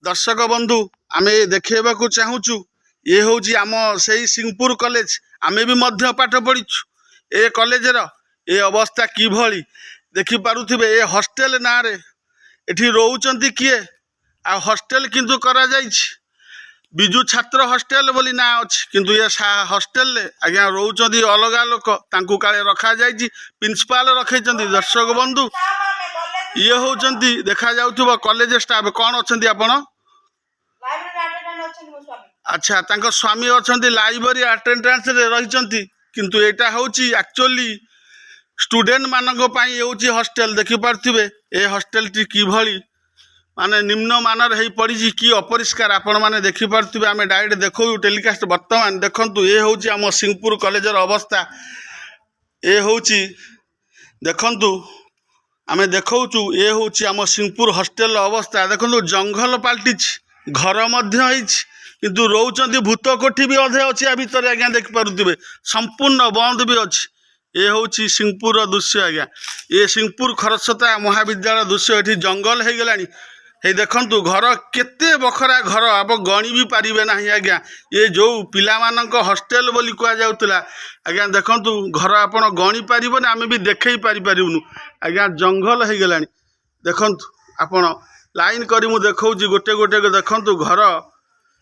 दर्शक बंधु आमे देखा चाहूँ ये हूँ आम से सिंहपुर कॉलेज आमे भी मध्य पाठ पढ़ीचु ए कॉलेजर ये अवस्था किभली देखिपे ये हॉस्टेल ना रे एठी रोचंती किए आ हॉस्टेल किंतु करा जाइछि बिजु छात्र हॉस्टेल बोली ना अच्छी किंतु ये हॉस्टेल आज्ञा रोचंती अलग लोक तांकु काले रखा जाइछि प्रिंसिपाल रखैचंती। दर्शक बंधु ये होचंती देखा जाउथबो कॉलेज स्टाफ कौन अच्छंती आपण अच्छा तांको स्वामी अच्छंती लाइब्रेरी अटेंडेंस रे रहिचंती किंतु एटा होची एक्चुअली स्टूडेंट मानक पई होची हॉस्टेल देखि पारथिबे ए हॉस्टेल टी किभली माने निम्न मानर हेई पड़ी कि अपरिष्कार आपण माने देखि पारथिबे आमे डायरेक्ट देखौ टेलीकास्ट वर्तमान देखंतु ए होची हम सिंहपुर कॉलेजर अवस्था ए होची देखंतु आमे देखौचु ए होची हम सिंहपुर हॉस्टेल अवस्था देखंतु जंगल पाल्टिछि घर मध्य होइछि किंतु रोचंती भूत कोठी भी अधे अच्छी आ भितर आज्ञा देख पारुथिबे संपूर्ण बंद भी अच्छी ये होची सिंहपुर दृश्य आज्ञा ये सिंहपुर खरस्रोता महाविद्यालय दृश्य एठी जंगल हो गलानी हे देखंतु घर केते बखरा घर आप गणी भी पारिबे नाही आज्ञा ये जो पिला मानक हॉस्टेल बोली कुआ जाउतला आज्ञा देखंतु घर आपण गणी पारिबो ना आमे भी देखै पारि पारिबनु आज्ञा जंगल हो गलानी देखंतु आपण लाइन करी मु देखौची गोटे गोटे देखंतु घर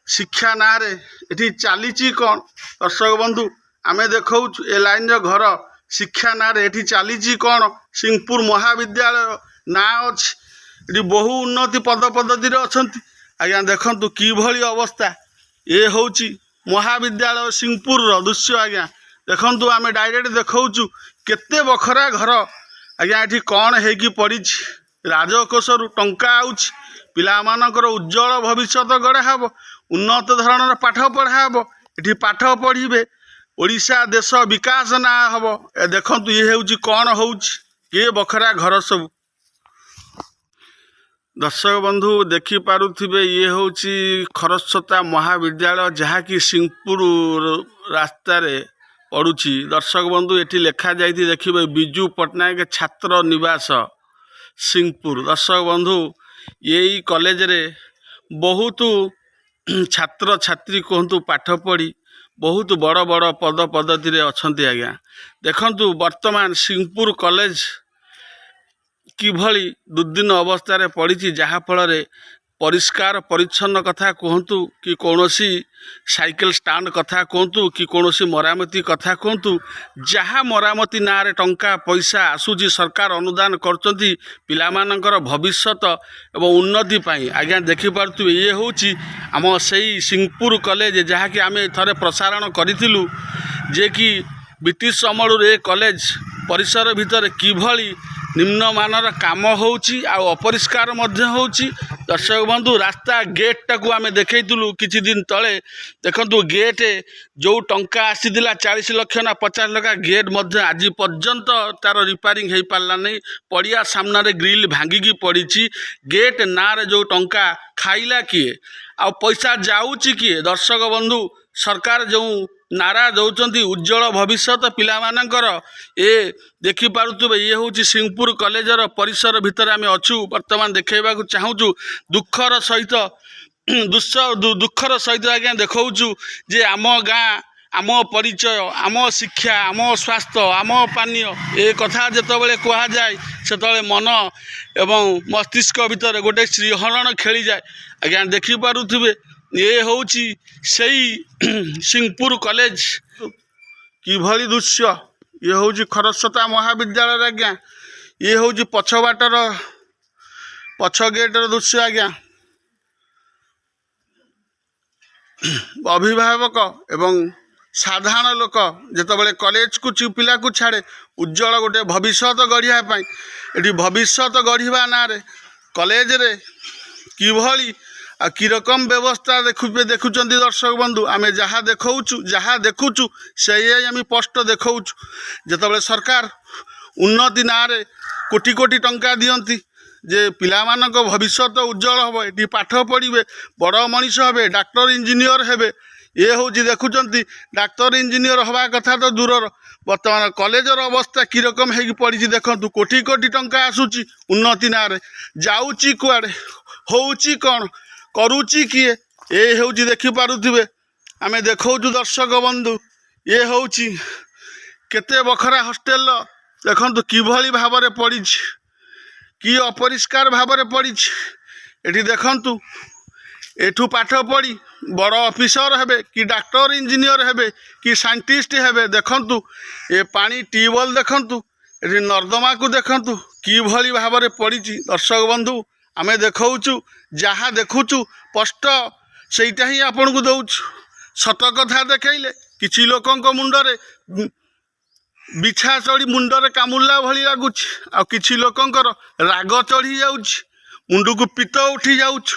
शिक्षा ना रे एठी चलीची कौन दर्शक बंधु आमे देखौछु ए लाइन घर शिक्षा ना रे एठी चलीची कौन सिंहपुर महाविद्यालय ना अछि एठी बहु उन्नति पद पद्धति रे अछंती आज्ञा देखंतु किभली अवस्था ए होची महाविद्यालय सिंहपुर रो दृश्य आज्ञा देखंतु आमे डायरेक्ट देखौछु केते बखरा घर आज्ञा एठी कौन हेकी पड़ीछि राजकोषरु टंका आउछि पिला मानकर उज्जवल भविष्य गढ़ा हब उन्नत धरण पाठ पढ़ा हम ये पाठ पढ़े ओडिशा देश विकास ना हम देखंतु ये होची कौन होची ये बखरा घर सब दर्शक बंधु देखि पारुथिबे ये होची खरस्रोता महाविद्यालय जहाँकि सिंहपुर रास्ता रे पड़ुछि। दर्शक बंधु एठी लेखा जाइति देखिबे बिजू पट्टनायक छात्र निवास सिंहपुर। दर्शक बंधु यही कॉलेज रे बहुत छात्र छात्री कहतु पाठ पढ़ी बहुत बड़ बड़ पद पद्धति रे अछंती आज्ञा देखंतु वर्तमान सिंहपुर कॉलेज किभली दुर्दिन अवस्था रे पड़ी जहा फल रे परिष्कार परिच्छन्न कथा कहतु कि कौनसी साइकेल स्टैंड कथा कहतु कि कौनसी मरामती कथा कहतु जहाँ मरामती ना रे टंका पैसा आसूची सरकार अनुदान करचंती पिला मानकर भविष्यत एवं उन्नति पाई आज्ञा देखि पारथुबे ये होची आम सेही सिंहपुर कॉलेज जहाँ कि आमे थरे प्रसारण करिथिलु जे कि ब्रिटिश अमलु ए कॉलेज परिसर भितर किभली निम्न मानर काम होची आ अपरिष्कार मध्य होची। दर्शक बंधु रास्ता गेट टाकू आमे देखैतुलु किछि दिन तले देखंतु गेट जो टंका आसीदिला 40 लाख ना 50 लाख गेट मध्य आज पर्यंत तार रिपेयरिंग हो पारला नहीं पड़िया सामना रे ग्रिल भांगिकी पड़ी गेट ना रे जो टंका खाइला किए आ पैसा जाऊची किए। दर्शक बंधु सरकार जो नारा दौरान उज्जवल भविष्य पिला मानकर ए देखि पारुथबे ये होची सिंहपुर कॉलेजर परिसर भितर आमे अछु वर्तमान देखेबा को चाहूचु दुखर सहित दुखर सहित आज्ञा देखौचु जे आम गाँ आम परिचय आम शिक्षा आम स्वास्थ्य आम पानीय ए कथा जेतबेले कहा जाए सेतबेले मन एवं मस्तिष्क भितर गोटे श्रीहरण खेली जाए आज्ञा देखि पारुथबे ये होची सही सिंहपुर कॉलेज किभली दृश्य ये होची खरस्रोता महाविद्यालय आज्ञा ये होची पछबाटर पछ गेटर दृश्य आज्ञा अभिभावक एवं साधारण लोक जेतबेले कॉलेज को पिला को छाड़े उज्जवल गोटे भविष्य गढ़िया एटी भविष्य गढ़िया ना रे कॉलेज रे किभली आ कि रकम व्यवस्था देखुंट दर्शक बंधु आमे जहाँ देखुचु से आम स्पष्ट देखुचु जितेबाला सरकार उन्नति ना रे कोटी कोटी टंका दियंती जे पिला मानक भविष्य उज्जवल हम ये पाठ पढ़े बड़ मनीष हे डाक्टर इंजीनियर हे ये हूँ देखुंट डाक्तर इंजीनियर हवा कथा तो दूरर बर्तमान कॉलेजर अवस्था कि रकम हो पड़ी देखु कोटी कोटी टंका आसूची उन्नति ना रे जाऊँची कुआड़े होउची कौन କରୁଛି କିଏ ଏ ହେଉଛି ଦେଖିପାରୁଥିବେ ଆମେ ଦେଖାଉଛୁ ଦର୍ଶକ ବନ୍ଧୁ ଏ ହେଉଛି କେତେ ବଖରା ହଷ୍ଟେଲର ଦେଖନ୍ତୁ କିଭଳି ଭାବରେ ପଡ଼ିଛି କି ଅପରିଷ୍କାର ଭାବରେ ପଡ଼ିଛି ଏଠି ଦେଖନ୍ତୁ ଏଠୁ ପାଠ ପଢ଼ି ବଡ଼ ଅଫିସର ହେବେ କି ଡାକ୍ତର ଇଞ୍ଜିନିୟର ହେବେ କି ସାଇଣ୍ଟିଷ୍ଟ ହେବେ ଦେଖନ୍ତୁ ଏ ପାଣି ଟ୍ୟୁବୱେଲ୍ ଦେଖନ୍ତୁ ଏଠି ନର୍ଦ୍ଦମାକୁ ଦେଖନ୍ତୁ କିଭଳି ଭାବରେ ପଡ଼ିଛି ଦର୍ଶକ ବନ୍ଧୁ ଆମେ ଦେଖାଉଛୁ ଯାହା ଦେଖୁଛୁ ସ୍ପଷ୍ଟ ସେଇଟା ହିଁ ଆପଣଙ୍କୁ ଦେଉଛୁ ସତ କଥା ଦେଖାଇଲେ କିଛି ଲୋକଙ୍କ ମୁଣ୍ଡରେ ବିଛା ଚଢ଼ି ମୁଣ୍ଡରେ କାମୁଡ଼ିଲା ଭଳି ଲାଗୁଛି ଆଉ କିଛି ଲୋକଙ୍କର ରାଗ ଚଢ଼ି ଯାଉଛି ମୁଣ୍ଡକୁ ପିତ୍ତ ଉଠି ଯାଉଛି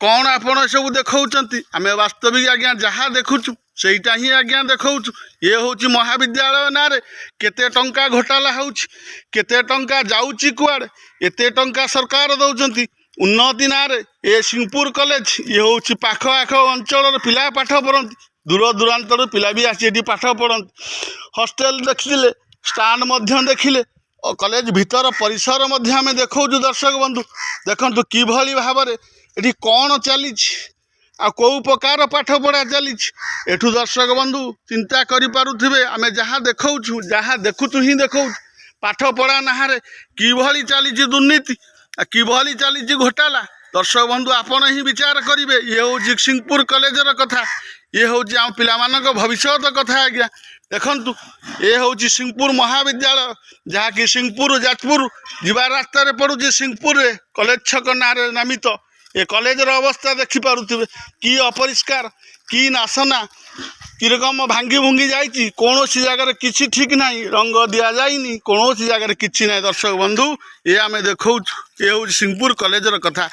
କ'ଣ ଆପଣ ଏସବୁ ଦେଖାଉଛନ୍ତି ଆମେ ବାସ୍ତବିକ ଆଜ୍ଞା ଯାହା ଦେଖୁଛୁ ସେଇଟା ହିଁ ଆଜ୍ଞା ଦେଖାଉଛୁ ଇଏ ହେଉଛି ମହାବିଦ୍ୟାଳୟ ନାଁରେ କେତେ ଟଙ୍କା ଘୋଟାଲା ହେଉଛି କେତେ ଟଙ୍କା ଯାଉଛି କୁଆଡ଼େ ଏତେ ଟଙ୍କା ସରକାର ଦେଉଛନ୍ତି ଉନ୍ନତି ନାଁରେ ଏ ସିଂପୁର କଲେଜ ଇଏ ହେଉଛି ପାଖ ଆଖ ଅଞ୍ଚଳର ପିଲା ପାଠ ପଢ଼ନ୍ତି ଦୂର ଦୂରାନ୍ତର ପିଲା ବି ଆସି ଏଠି ପାଠ ପଢ଼ନ୍ତି ହଷ୍ଟେଲ ଦେଖିଲେ ଷ୍ଟାଣ୍ଡ ମଧ୍ୟ ଦେଖିଲେ କଲେଜ ଭିତର ପରିସର ମଧ୍ୟ ଆମେ ଦେଖାଉଛୁ ଦର୍ଶକ ବନ୍ଧୁ ଦେଖନ୍ତୁ କିଭଳି ଭାବରେ ଏଠି କ'ଣ ଚାଲିଛି ଆଉ କେଉଁ ପ୍ରକାର ପାଠପଢ଼ା ଚାଲିଛି ଏଠୁ ଦର୍ଶକ ବନ୍ଧୁ ଚିନ୍ତା କରିପାରୁଥିବେ ଆମେ ଯାହା ଦେଖାଉଛୁ ଯାହା ଦେଖୁଛୁ ହିଁ ଦେଖାଉଛୁ ପାଠପଢ଼ା ନାଁରେ କିଭଳି ଚାଲିଛି ଦୁର୍ନୀତି କିଭଳି ଚାଲିଛି ଘୋଟାଲା ଦର୍ଶକ ବନ୍ଧୁ ଆପଣ ହିଁ ବିଚାର କରିବେ ଇଏ ହେଉଛି ସିଂପୁର କଲେଜର କଥା ଇଏ ହେଉଛି ଆମ ପିଲାମାନଙ୍କ ଭବିଷ୍ୟତ କଥା ଆଜ୍ଞା ଦେଖନ୍ତୁ ଏ ହେଉଛି ସିଂପୁର ମହାବିଦ୍ୟାଳୟ ଯାହାକି ସିଂପୁର ଯାଜପୁର ଯିବା ରାସ୍ତାରେ ପଡ଼ୁଛି ସିଂପୁରରେ କଲେଜ ଛକ ନାଁରେ ନାମିତ ଏ କଲେଜର ଅବସ୍ଥା ଦେଖିପାରୁଥିବେ କି ଅପରିଷ୍କାର କି ନାସନା କି ରକମ ଭାଙ୍ଗି ଭୁଙ୍ଗି ଯାଇଛି କୌଣସି ଜାଗାରେ କିଛି ଠିକ୍ ନାହିଁ ରଙ୍ଗ ଦିଆଯାଇନି କୌଣସି ଜାଗାରେ କିଛି ନାହିଁ ଦର୍ଶକ ବନ୍ଧୁ ଏ ଆମେ ଦେଖାଉଛୁ ଏ ହେଉଛି ସିଂପୁର କଲେଜର କଥା।